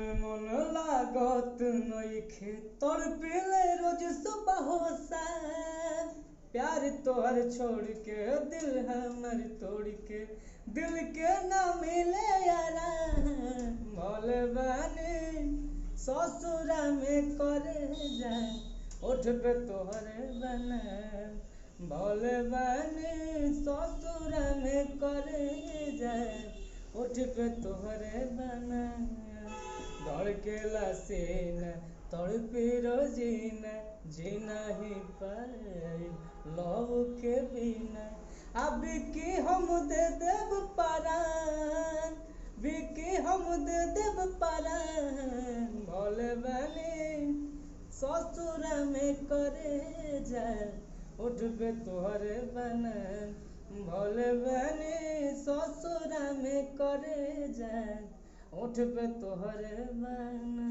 मन लागत नइखे तड़पिले रोज सुबह से प्यार तोहर छोड़ के दिल हमर तोड़ के दिल के ना मिले यारा भोले बानी ससुरा में करे जाए उठ पे तोहरे बना भोले बानी ससुरा में करे जाए उठ पे तोहरे बना धड़केला सीना तड़पी रोजीना जीना ही पाए लव के बिना अब की हम दे देव परान बिकी हम दे देव परान भोले बनी ससुरा में करे जाए उठ पे तोहरे बना भोले बनी ससुरा में करे जाए उठ पे तोहरे बना।